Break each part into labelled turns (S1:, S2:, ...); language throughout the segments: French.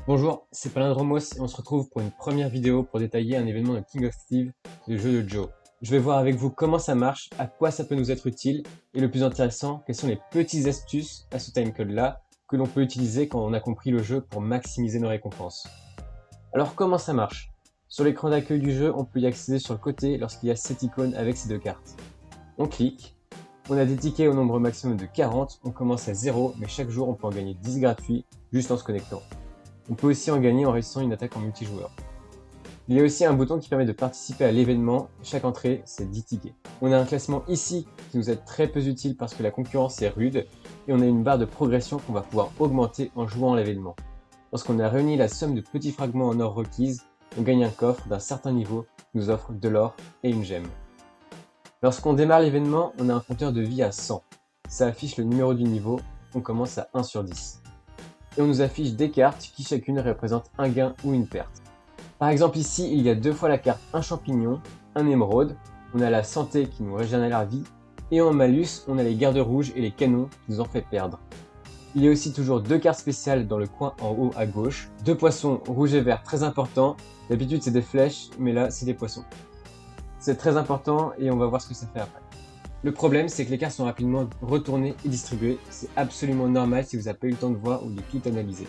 S1: Bonjour, c'est Palindromos et on se retrouve pour une première vidéo pour détailler un événement de King of Thieves, le jeu de Joe. Je vais voir avec vous comment ça marche, à quoi ça peut nous être utile, et le plus intéressant, quelles sont les petites astuces à ce timecode là que l'on peut utiliser quand on a compris le jeu pour maximiser nos récompenses. Alors comment ça marche? Sur l'écran d'accueil du jeu, on peut y accéder sur le côté lorsqu'il y a cette icône avec ces deux cartes. On clique, on a des tickets au nombre maximum de 40, on commence à 0, mais chaque jour on peut en gagner 10 gratuits juste en se connectant. On peut aussi en gagner en réussissant une attaque en multijoueur. Il y a aussi un bouton qui permet de participer à l'événement, chaque entrée c'est 10 tickets. On a un classement ici qui nous est très peu utile parce que la concurrence est rude, et on a une barre de progression qu'on va pouvoir augmenter en jouant à l'événement. Lorsqu'on a réuni la somme de petits fragments en or requises, on gagne un coffre d'un certain niveau qui nous offre de l'or et une gemme. Lorsqu'on démarre l'événement, on a un compteur de vie à 100. Ça affiche le numéro du niveau, on commence à 1 sur 10. Et on nous affiche des cartes qui chacune représente un gain ou une perte. Par exemple ici, il y a deux fois la carte un champignon, un émeraude, on a la santé qui nous régénère la vie, et en malus, on a les gardes rouges et les canons qui nous en fait perdre. Il y a aussi toujours deux cartes spéciales dans le coin en haut à gauche, deux poissons rouge et vert très importants, d'habitude c'est des flèches, mais là c'est des poissons. C'est très important et on va voir ce que ça fait après. Le problème, c'est que les cartes sont rapidement retournées et distribuées. C'est absolument normal si vous n'avez pas eu le temps de voir ou de tout analyser.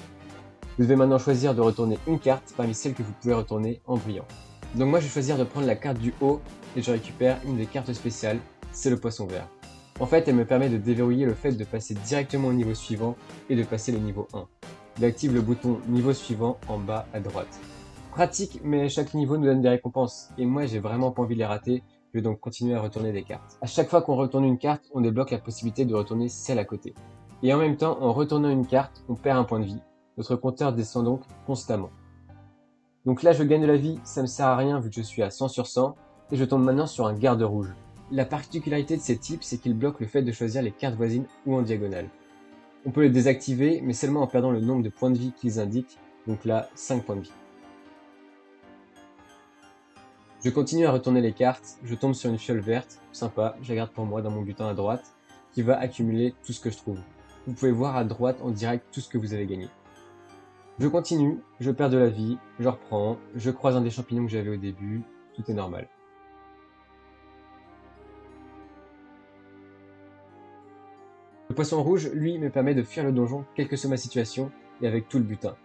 S1: Vous devez maintenant choisir de retourner une carte parmi celles que vous pouvez retourner en brillant. Donc moi, je vais choisir de prendre la carte du haut et je récupère une des cartes spéciales, c'est le poisson vert. En fait, elle me permet de déverrouiller le fait de passer directement au niveau suivant et de passer le niveau 1. Il active le bouton niveau suivant en bas à droite. Pratique, mais chaque niveau nous donne des récompenses, et moi j'ai vraiment pas envie de les rater. Je vais donc continuer à retourner des cartes. À chaque fois qu'on retourne une carte, on débloque la possibilité de retourner celle à côté. Et en même temps, en retournant une carte, on perd un point de vie. Notre compteur descend donc constamment. Donc là, je gagne de la vie, ça me sert à rien vu que je suis à 100 sur 100, et je tombe maintenant sur un garde rouge. La particularité de ces types, c'est qu'ils bloquent le fait de choisir les cartes voisines ou en diagonale. On peut les désactiver, mais seulement en perdant le nombre de points de vie qu'ils indiquent, donc là, 5 points de vie. Je continue à retourner les cartes, je tombe sur une fiole verte, sympa, je la garde pour moi dans mon butin à droite, qui va accumuler tout ce que je trouve. Vous pouvez voir à droite en direct tout ce que vous avez gagné. Je continue, je perds de la vie, je reprends, je croise un des champignons que j'avais au début, tout est normal. Le poisson rouge, lui, me permet de fuir le donjon quelle que soit ma situation et avec tout le butin.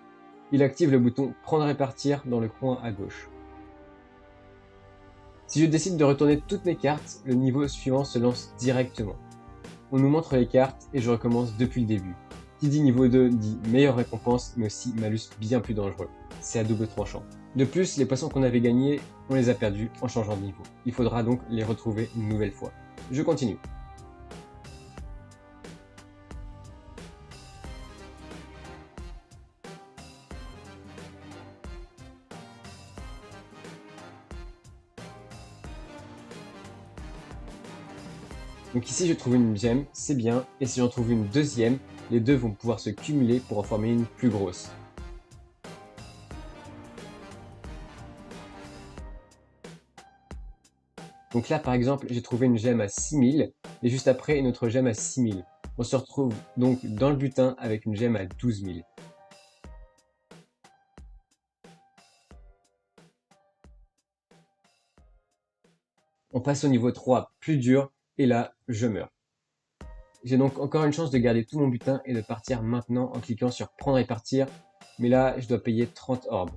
S1: Il active le bouton prendre et partir dans le coin à gauche. Si je décide de retourner toutes mes cartes, le niveau suivant se lance directement. On nous montre les cartes et je recommence depuis le début. Qui dit niveau 2 dit meilleure récompense, mais aussi malus bien plus dangereux. C'est à double tranchant. De plus, les poissons qu'on avait gagnés, on les a perdus en changeant de niveau. Il faudra donc les retrouver une nouvelle fois. Je continue. Donc ici je trouve une gemme, c'est bien, et si j'en trouve une deuxième, les deux vont pouvoir se cumuler pour en former une plus grosse. Donc là par exemple j'ai trouvé une gemme à 6000, et juste après une autre gemme à 6000. On se retrouve donc dans le butin avec une gemme à 12 000. On passe au niveau 3, plus dur, et là je meurs. J'ai donc encore une chance de garder tout mon butin et de partir maintenant en cliquant sur prendre et partir, mais là je dois payer 30 orbes.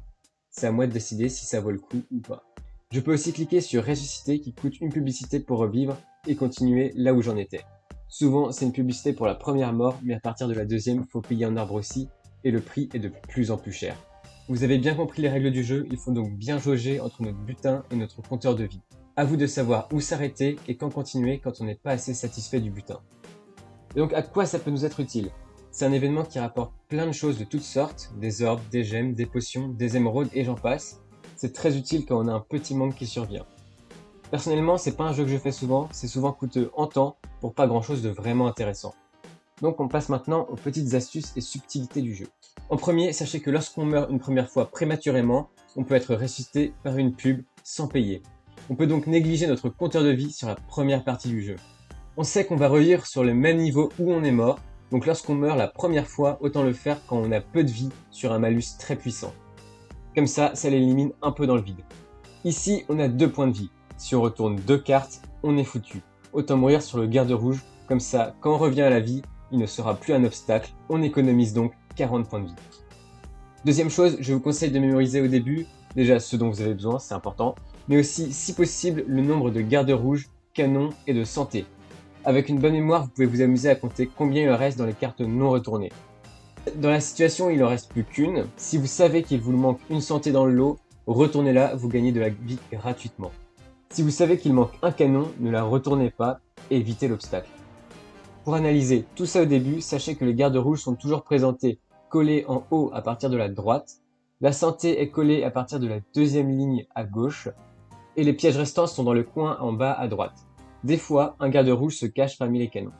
S1: C'est à moi de décider si ça vaut le coup ou pas. Je peux aussi cliquer sur ressusciter qui coûte une publicité pour revivre et continuer là où j'en étais. Souvent c'est une publicité pour la première mort, mais à partir de la deuxième, il faut payer un arbre aussi, et le prix est de plus en plus cher. Vous avez bien compris les règles du jeu, il faut donc bien jauger entre notre butin et notre compteur de vie. À vous de savoir où s'arrêter et quand continuer quand on n'est pas assez satisfait du butin. Et donc à quoi ça peut nous être utile? C'est un événement qui rapporte plein de choses de toutes sortes, des orbes, des gemmes, des potions, des émeraudes et j'en passe. C'est très utile quand on a un petit manque qui survient. Personnellement, c'est pas un jeu que je fais souvent, c'est souvent coûteux en temps pour pas grand chose de vraiment intéressant. Donc on passe maintenant aux petites astuces et subtilités du jeu. En premier, sachez que lorsqu'on meurt une première fois prématurément, on peut être ressuscité par une pub sans payer. On peut donc négliger notre compteur de vie sur la première partie du jeu. On sait qu'on va revivre sur le même niveau où on est mort, Donc lorsqu'on meurt la première fois, autant le faire quand on a peu de vie sur un malus très puissant. Comme ça l'élimine un peu dans le vide. Ici, on a 2 points de vie. Si on retourne 2 cartes, on est foutu. Autant mourir sur le garde rouge, comme ça, quand on revient à la vie, il ne sera plus un obstacle, on économise donc 40 points de vie. Deuxième chose, je vous conseille de mémoriser au début, déjà ce dont vous avez besoin, c'est important, mais aussi, si possible, le nombre de gardes rouges, canons et de santé. Avec une bonne mémoire, vous pouvez vous amuser à compter combien il reste dans les cartes non retournées. Dans la situation où il en reste plus qu'une, si vous savez qu'il vous manque une santé dans le lot, retournez-la, vous gagnez de la vie gratuitement. Si vous savez qu'il manque un canon, ne la retournez pas et évitez l'obstacle. Pour analyser tout ça au début, sachez que les gardes rouges sont toujours présentés collés en haut à partir de la droite, la santé est collée à partir de la deuxième ligne à gauche, et les pièges restants sont dans le coin en bas à droite. Des fois, un garde rouge se cache parmi les canons.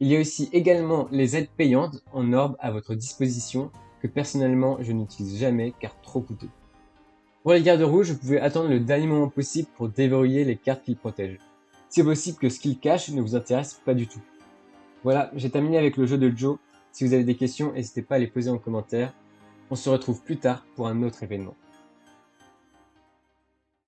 S1: Il y a aussi également les aides payantes en orbe à votre disposition que personnellement je n'utilise jamais car trop coûteux. Pour les gardes rouges, vous pouvez attendre le dernier moment possible pour déverrouiller les cartes qu'ils protègent. C'est possible que ce qu'ils cachent ne vous intéresse pas du tout. Voilà, j'ai terminé avec le jeu de Joe. Si vous avez des questions, n'hésitez pas à les poser en commentaire. On se retrouve plus tard pour un autre événement.